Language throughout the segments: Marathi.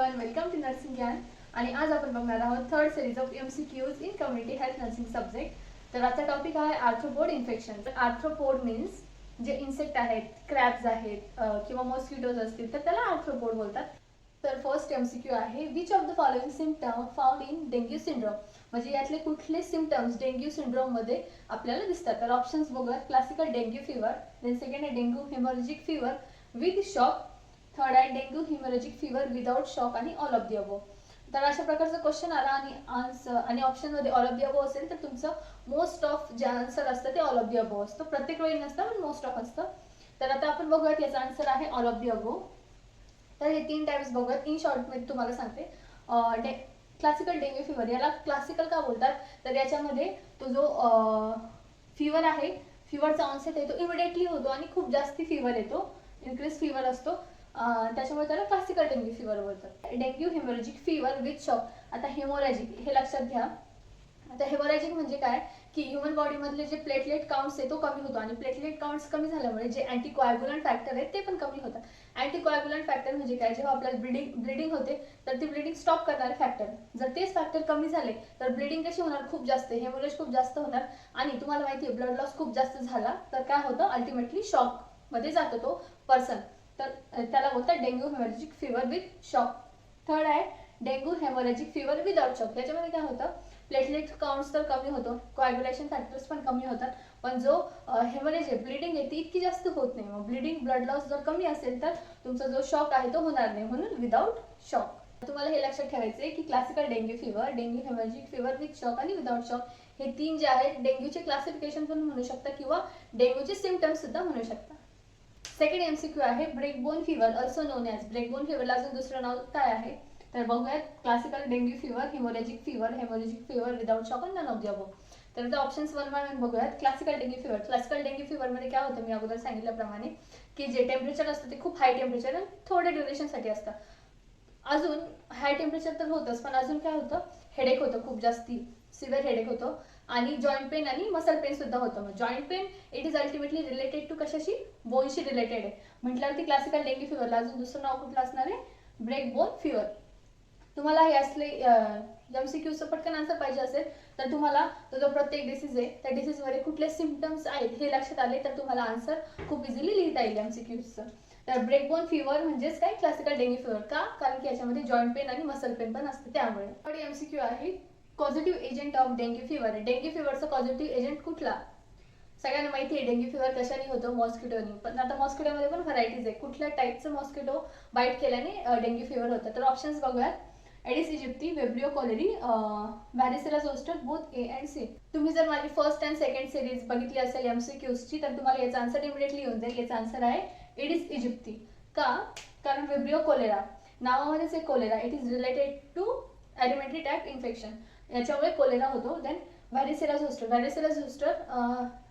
एव्हरीवन, वेलकम टू नर्सिंग ज्ञान. आणि आज आपण बघणार आहोत third series of MCQs in community health nursing subject. तर आजचा टॉपिक आहे आर्थ्रोपोड इन्फेक्शन. आर्थ्रोपोड मीन्स जे इन्सेक्ट आहेत, क्रॅब्स आहेत किंवा मॉस्किटोज असतील तर त्याला आर्थ्रोपोड बोलतात. तर फर्स्ट MCQ आहे, which of the following symptom found in dengue syndrome. म्हणजे यातले कुठले सिम्पटम्स डेंग्यू सिंड्रोम मध्ये आपल्याला दिसतात. तर ऑप्शन्स बघूया. Classical dengue fever, then second आहे dengue haemorrhagic fever with shock, third आहे dengue haemorrhagic fever without shock आणि ऑल ऑफ दी अबोव. तर अशा प्रकारचा क्वेश्चन आला आणि आन्सर आणि ऑप्शनमध्ये ऑल ऑफ दी अबोव असेल तर तुमचं मोस्ट ऑफ जे आन्सर असतं ते ऑल ऑफ दी अबोव असतं. प्रत्येक वेळी नसतं पण मोस्ट ऑफ असतं. तर आता आपण बघूयात याचा आन्सर आहे ऑल ऑफ दी अबोव. तर हे 3 टाइप्स बघूयात. इन शॉर्ट मध्ये तुम्हाला सांगते. क्लासिकल डेंग्यू फीवर, याला क्लासिकल का बोलतात तर याच्यामध्ये तो जो फीवर आहे, फीवरचा ऑनसेट आहे तो इमिडिएटली होतो आणि खूप जास्ती फीवर येतो, इन्क्रीज फीवर असतो, त्याच्यामुळे त्याला क्लासिकल डेंग्यू फीवर बोलतात. Dengue haemorrhagic fever with shock. आता हेमोरेजिक हे लक्षात घ्या. आता हेमोरेजिक म्हणजे काय की ह्युमन बॉडीमधले जे प्लेटलेट काउंट्स आहे तो कमी होतो आणि प्लेटलेट काउंट्स कमी झाल्यामुळे जे अँटीकोॲग्युलंट फॅक्टर आहेत ते पण कमी होतात. अँटीकोॲग्युलंट फॅक्टर म्हणजे काय, जेव्हा आपल्याला ब्लिडिंग होते तर ती ब्लिडिंग स्टॉप करणारे फॅक्टर, जर तेच फॅक्टर कमी झाले तर ब्लिडिंग कशी होणार, खूप जास्त, हेमोरेज खूप जास्त होणार आणि तुम्हाला माहिती आहे ब्लड लॉस खूप जास्त झाला तर काय होतं, अल्टिमेटली शॉक मध्ये जातो तो पर्सन. तर त्याला बोलतात dengue haemorrhagic fever with shock. Third आहे dengue haemorrhagic fever without shock. याच्यामध्ये काय होतं, प्लेटलेट काउंट्स तर कमी होतो, कोॲग्युलेशन फॅक्टर्स पण कमी होतात, पण जो हेमोरेज आहे, ब्लिडिंग आहे ती इतकी जास्त होत नाही. मग ब्लिडिंग, ब्लड लॉस जर कमी असेल तर तुमचा जो शॉक आहे तो होणार नाही, म्हणून विदाउट शॉक. तुम्हाला हे लक्षात ठेवायचं आहे की classical dengue fever, dengue haemorrhagic fever with shock आणि विदाउट शॉक हे 3 जे आहेत डेंग्यूचे क्लासिफिकेशन पण म्हणू शकता किंवा डेंग्यूचे सिम्पटम्स सुद्धा म्हणू शकता. सेकंड MCQ आहे breakbone fever, also known as. Breakbone फीवरला अजून दुसरं नाव काय आहे तर बघूयात. Classical dengue fever, haemorrhagic fever without shock आणि नन ऑफ द अबोव. तर ऑप्शन्स 1 बाय 1 बघूयात. Classical dengue fever. Classical dengue फीवरमध्ये काय होतं, मी अगोदर सांगितल्याप्रमाणे की जे टेम्परेचर असतं ते खूप हाय टेम्परेचर आणि थोड्या ड्युरेशनसाठी असतं. अजून हाय टेम्परेचर तर होतंच, पण अजून काय होतं, हेडेक होतं, खूप जास्ती सिव्हिअर हेडेक होतं आणि जॉईंट पेन आणि मसल पेन सुद्धा होतं. मग joint pain it is ultimately related to कशाशी, बोनशी रिलेटेड आहे म्हटल्यावरती क्लासिकल डेंग्यू फीवरला अजून दुसरं नाव कुठलं असणार आहे, ब्रेक बोन फीवर. तुम्हाला हे असले MCQचं पटकन आन्सर पाहिजे असेल तर तुम्हाला तो जो प्रत्येक डिसीज आहे त्या डिसीजमध्ये कुठले सिम्पटम्स आहेत हे लक्षात आले तर तुम्हाला आन्सर खूप इझिली लिहिता येईल MCQचं. तर ब्रेकबोन फीवर म्हणजेच काय, क्लासिकल डेंग्यू फीवर. का, कारण की याच्यामध्ये जॉईंट पेन आणि मसल पेन पण असते त्यामुळे. थर्ड MCQ आहे positive agent of dengue fever. Dengue फीवरचा पॉझिटिव्ह एजंट कुठला, सगळ्यांना माहिती आहे डेंग्यू फीवर कशाने होतो, मॉस्किटोनी. पण आता मॉस्किटोमध्ये पण व्हरायटीज आहे, कुठल्या टाईपचं मॉस्किटो बाईट केल्याने डेंग्यू फीवर होतं. तर ऑप्शन्स बघूयात. Aedes aegypti, Vibrio cholerae, varicella zoster, both A and C. तुम्ही जर माझी फर्स्ट अँड सेकंड सिरीज बघितली असेल MCQची तर तुम्हाला याचा आन्सर इमिडिएटली येऊन जाईल. याचा आन्सर आहे एडिस इजिप्ती. का, कारण वेब्रिओ कोलेरा नावामध्येच आहे cholera, it is related to alimentary tract infection, याच्यामुळे कोलेरा होतो. देन व्हॅरिसेला झोस्टर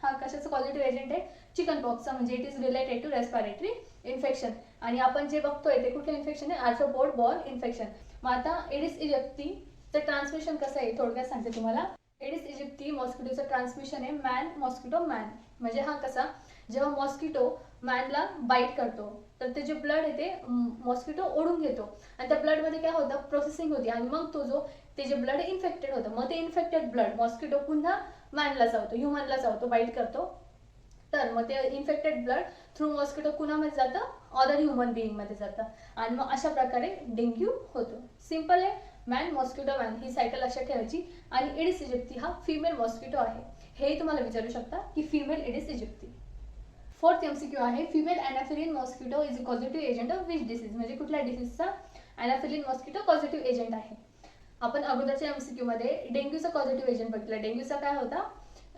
हा कशाचा पॉझिटिव्ह एजंट आहे, चिकन पॉक्सचा, म्हणजे it is related to respiratory infection. आणि आपण जे बघतोय ते कुठलं इन्फेक्शन आहे, आर्थ्रोपोड बॉर्न इन्फेक्शन. मग आता एडिस इजिप्तीचं ट्रान्समिशन कसं आहे थोडक्यात सांगते तुम्हाला. एडिस इजिप्ती मॉस्किटोचं ट्रान्समिशन आहे मॅन मॉस्किटो मॅन. म्हणजे हा कसा, जेव्हा मॉस्किटो मॅनला बाईट करतो तर ते जे ब्लड आहे ते मॉस्किटो ओढून घेतो आणि त्या ब्लडमध्ये काय होतं, प्रोसेसिंग होती आणि मग तो जो ते जे ब्लड इन्फेक्टेड होतं, मग ते इन्फेक्टेड ब्लड मॉस्किटो पुन्हा मॅनला चावतो, ह्युमनला चावतो, बाईट करतो. तर मग ते इन्फेक्टेड ब्लड थ्रू मॉस्किटो कुणामध्ये जातं, अदर ह्युमन बिईंगमध्ये जातं आणि मग अशा प्रकारे डेंग्यू होतो. सिम्पल आहे, मॅन मॉस्किटो मॅन ही सायकल लक्षात ठेवायची. आणि एडिस इजिप्ती हा फिमेल मॉस्किटो आहे, हेही तुम्हाला विचारू शकता की female Aedes aegypti. Fourth MCQ आहे female anopheles mosquito is a positive agent of which disease. म्हणजे कुठल्या डिसीजचा अॅनाफिलिन मॉस्किटो पॉझिटिव्ह एजंट आहे. आपण अगोदरच्या MCQ मध्ये डेंग्यूचा पॉझिटिव्ह एजंट बघितला. डेंग्यूचा काय होता,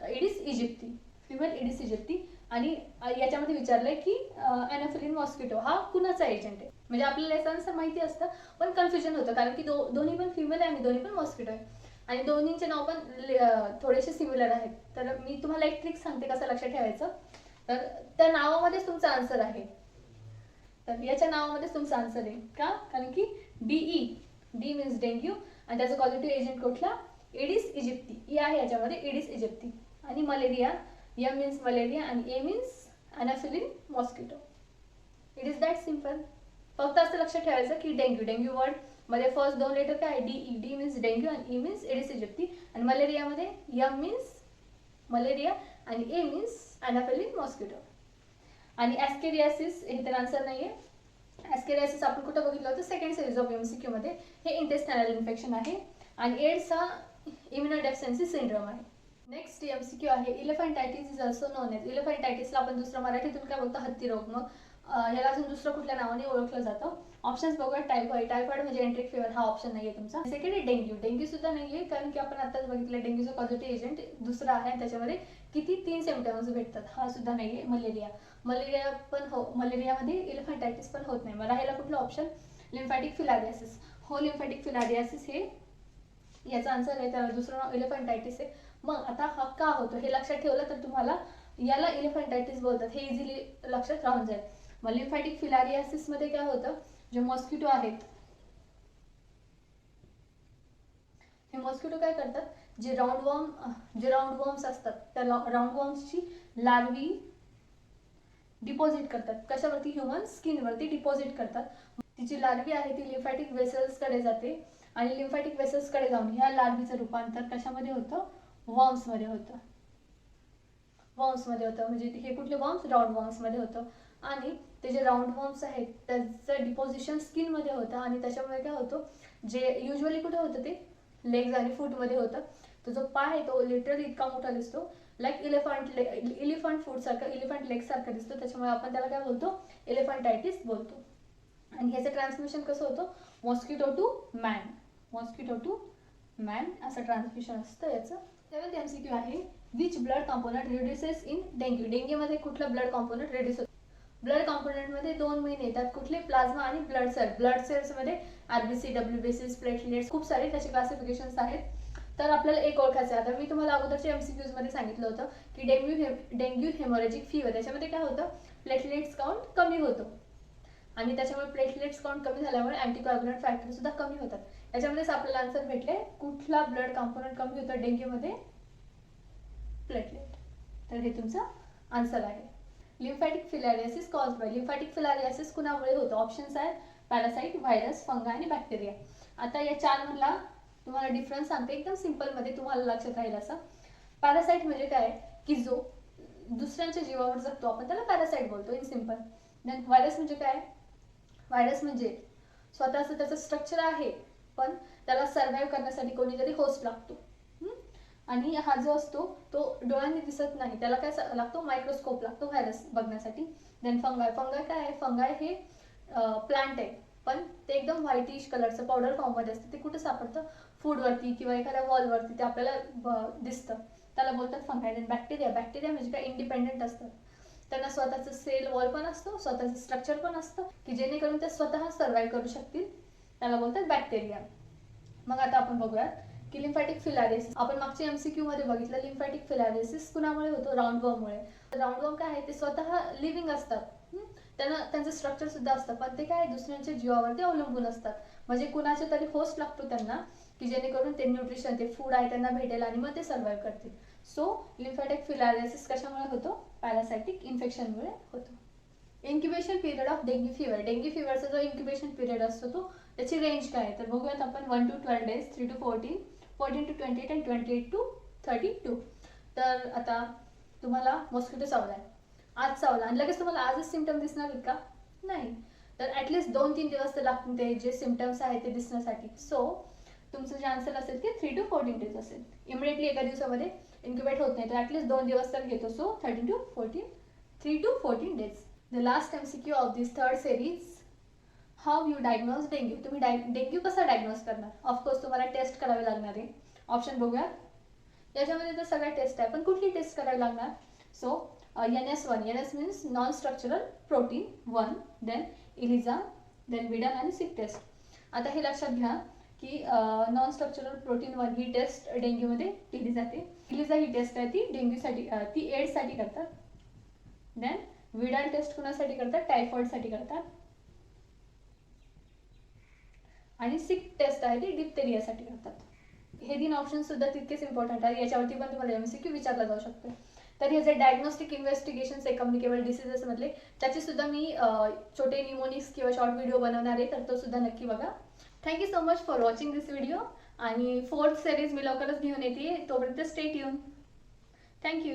Aedes aegypti, female Aedes aegypti. आणि याच्यामध्ये विचारलंय की अॅनाफिलिन मॉस्किटो हा कुणाचा एजंट आहे. म्हणजे आपल्याला याचं आन्सर माहिती असतं पण कन्फ्युजन होतं कारण की दोन्ही पण फिमेल आहे आणि दोन्ही पण मॉस्किटो आहे आणि दोन्हींचे नाव पण थोडेसे सिमिलर आहेत. तर मी तुम्हाला एक ट्रिक सांगते कसं लक्षात ठेवायचं. तर त्या नावामध्येच तुमचा आन्सर आहे. तर याच्या नावामध्येच तुमचा आन्सर आहे. का, कारण की डी मीन्स डेंग्यू आणि त्याचा पॉझिटिव्ह एजंट कुठला, एडिस इजिप्ती. ई आहे याच्यामध्ये, एडिस इजिप्ती. आणि मलेरिया, M मीन्स मलेरिया आणि A means anopheles mosquito. It is that simple. फक्त असं लक्षात ठेवायचं की डेंग्यू वर्ड मध्ये फर्स्ट दोन लेटर काय डी, डी मीन्स डेंग्यू आणि ई मीन्स एडिस इजिप्ती, आणि मलेरियामध्ये एम मीन्स मलेरिया आणि ए मीन्स अनाफेलिस मॉस्किटो. आणि ॲस्केरियासिस हे तर आन्सर नाहीये. ॲस्केरियासिस आपण कुठं बघितलं होतं, सेकंड सिरीज ऑफ MCQ मध्ये. हे इंटेस्टायनल इन्फेक्शन आहे. आणि एड्स हा इम्युनोडेफिशियन्सी सिंड्रोम आहे. नेक्स्ट MCQ आहे इलेफंटायटिस इज ऑल्सो नोन एज. इलेफंटायटिसला आपण दुसरं मराठीतून काय बोलतो, हत्ती रोग. मग ह्याला अजून दुसरं कुठल्या नावाने ओळखलं जातं. ऑप्शन्स बघूया. टायफॉइड, टायफॉइड म्हणजे एंट्रिक फीवर, हा ऑप्शन नाहीये तुमचा. सेकंड आहे डेंग्यू. डेंग्यू सुद्धा नाहीये, कारण की आपण आताच बघितलं डेंग्यूचं पॉझिटिव्ह एजंट दुसरा आहे आणि त्याच्यामध्ये किती 3 सिम्पटम्स भेटतात, हा सुद्धा नाहीये. मलेरिया, मलेरिया पण हो, मलेरियामध्ये इलेफंटायटिस पण होत नाही. मला ह्याला कुठलं ऑप्शन, लिम्फॅटिक फिलारियासिस. हो, लिम्फॅटिक फिलारियासिस हे याचा आन्सर आहे. त्याला दुसरं नाव इलेफंटायटिस आहे. मग आता हा का होतो हे लक्षात ठेवलं तर तुम्हाला याला इलेफंटायटिस बोलतात हे इझिली लक्षात राहून जाईल. मग लिम्फॅटिक फिलारियासिस मध्ये काय होतं, जे मॉस्किटो आहेत, हे मॉस्किटो काय करतात, जे राऊंड वॉर्म्स असतात त्या राऊंड वॉर्म्सची लार्वी डिपॉझिट करतात. कशावरती, ह्युमन स्किनवरती डिपॉझिट करतात. तिची लार्वी आहे ती लिम्फॅटिक वेसल्स कडे जाते आणि लिम्फॅटिक वेसल्स कडे जाऊन ह्या लार्वीचं रूपांतर कशामध्ये होतं, वॉर्म्स मध्ये होतं. म्हणजे हे कुठले वॉर्म्स, राऊंड वॉर्म्स मध्ये होतं. आणि ते जे राऊंड वॉर्म्स आहेत त्याचं डिपॉझिशन स्किन मध्ये होतं आणि त्याच्यामुळे काय होतं, जे युजली कुठे होतं ते लेग्स आणि फूट मध्ये होतं. तो जो पाय आहे तो लिटरली इतका मोठा दिसतो, लाईक इलिफंट फूट सारखा, इलिफंट लेग सारखा दिसतो. त्याच्यामुळे आपण त्याला काय बोलतो, इलेफंटायटिस बोलतो. आणि ह्याचं ट्रान्समिशन कसं होतं, मॉस्किटो टू मॅन असं ट्रान्समिशन असतं याचं. सेवन्थ MCQ आहे which blood component reduces in dengue. डेंग्यूमध्ये कुठला ब्लड कॉम्पोनंट रिड्यूस होतो. ब्लड कॉम्पोनंटमध्ये दोन मेन येतात, कुठले, प्लाझ्मा आणि ब्लड सेल. ब्लड सेल्समध्ये RBC, WBC, प्लेटलेट्स, खूप सारे त्याचे क्लासिफिकेशन्स आहेत. तर आपल्याला एक ओळखायचं आहे. आता मी तुम्हाला अगोदरच्या MCQs मध्ये सांगितलं होतं की डेंग्यू हेमोरेजिक फीवर, त्याच्यामध्ये काय होतं, प्लेटलेट्स काउंट कमी होतो आणि त्याच्यामुळे प्लेटलेट्स काउंट कमी झाल्यामुळे अँटीकोॲग्युलंट फॅक्टर सुद्धा कमी होतात. याच्यामध्येच आपल्याला आन्सर भेटले, कुठला ब्लड कॉम्पोनंट कमी होतं डेंग्यूमध्ये, प्लेटलेट. तर हे तुमचं आन्सर आहे. Lymphatic filariasis caused by. Lymphatic filariasis कुणामुळे होतं, ऑप्शन्स आहेत पॅरासाइट, व्हायरस, फंगा आणि बॅक्टेरिया. आता या चार मधला तुम्हाला डिफरन्स सांगते एकदम सिंपल मध्ये, तुम्हाला लक्षात राहील असं. पॅरासाइट म्हणजे काय, की जो दुसऱ्यांच्या जीवावर जगतो आपण त्याला पॅरासाइट बोलतो इन सिंपल. देन व्हायरस म्हणजे काय, व्हायरस म्हणजे स्वतःचं त्याचं स्ट्रक्चर आहे पण त्याला सर्व्हाइव्ह करण्यासाठी कोणीतरी होस्ट लागतो. आणि हा जो असतो तो डोळ्यांनी दिसत नाही, त्याला काय लागतो, मायक्रोस्कोप लागतो व्हायरस बघण्यासाठी. देन फंगाय. फंगाय काय आहे, फंगाय हे प्लांट आहे पण ते एकदम व्हाईटिश कलरचं पावडर फॉर्म मध्ये असतं. ते कुठं सापडतं, फूडवरती किंवा एखाद्या वॉलवरती ते आपल्याला दिसतं, त्याला बोलतात फंगाय. Then bacteria. बॅक्टेरिया म्हणजे काय, इंडिपेंडेंट असतात, त्यांना स्वतःचं सेल वॉल पण असतो, स्वतःचं स्ट्रक्चर पण असतं की जेणेकरून ते स्वतः सर्व्हाइव्ह करू शकतील, त्याला बोलतात बॅक्टेरिया. मग आता आपण बघूयात की लिम्फॅटिक फिलारियासिस. आपण मागच्या MCQ मध्ये बघितलं, लिम्फॅटिक फिलारियासिस कुणामुळे होतो, राऊंडवॉर्ममुळे. राऊंडवॉर्म काय आहे, ते स्वतः लिव्हिंग असतात, त्यांना त्यांचं स्ट्रक्चर सुद्धा असतं पण ते काय दुसऱ्यांच्या जीवावरती अवलंबून असतात. म्हणजे कुणाचे तरी होस्ट लागतो त्यांना की जेणेकरून ते न्यूट्रिशन, ते फूड आहे त्यांना भेटेल आणि मग ते सर्व्हाइव्ह करतील. सो लिम्फॅटिक फिलारियासिस कशामुळे होतो, पॅरासायटिक इन्फेक्शनमुळे होतो. Incubation period of dengue fever. Dengue फीवरचा जो इन्क्युबेशन पिरियड असतो तो त्याची रेंज काय आहे तर बघूयात आपण. 1 to 12 days, 3 to 14, 14 to 28 आणि 28 to 32. तर आता तुम्हाला मॉस्किटो चावलाय, आज चावला आणि लगेच तुम्हाला आजच सिम्पटम दिसणार आहेत का, नाही. तर ॲटलिस्ट 2-3 दिवस तर लागतील ते जे सिम्पटम्स आहेत ते दिसण्यासाठी. सो तुमचं जे आन्सर असेल ते 3 to 14 days असेल. इमिडिएटली एका दिवसामध्ये इन्क्युबेट होत नाही तर ॲटलिस्ट 2 दिवस तर घेतो. So 13 to 14, 3 to 14 days. The last MCQ of this third series, how you diagnose dengue. तुम्ही डेंग्यू कसा डायग्नोज करणार, ऑफकोर्स तुम्हाला टेस्ट करावे लागणार आहे. ऑप्शन बघूया. याच्यामध्ये तर सगळ्या टेस्ट आहे पण कुठली टेस्ट करावी लागणार. So NS1. NS means non structural protein 1, then ELISA, then Widal आणि सिक टेस्ट. आता हे लक्षात घ्या की नॉन स्ट्रक्चरल प्रोटीन 1 ही टेस्ट डेंग्यूमध्ये केली जाते. इलिझा ही टेस्ट आहे ती डेंग्यूसाठी, ती एड्ससाठी करतात. देन विडाल टेस्ट कुणासाठी करतात, टायफॉइडसाठी करतात. आणि सिक टेस्ट आहे ती डिप्थेरियासाठी करतात. हे 3 ऑप्शन सुद्धा तितकेच इम्पॉर्टंट आहे, याच्यावरती पण तुम्हाला MCQ विचारला जाऊ शकतो. तर हे जे डायग्नोस्टिक इन्व्हेस्टिगेशन्स आहे कम्युनिकेबल डिसीजेसमधले, त्याचे सुद्धा मी छोटे निमोनिक्स किंवा शॉर्ट व्हिडिओ बनवणार आहे, तर तो सुद्धा नक्की बघा. Thank you so much for watching this video. आणि 4th सिरीज मी लवकरच घेऊन येते, तोपर्यंत स्टे ट्यून. थँक्यू.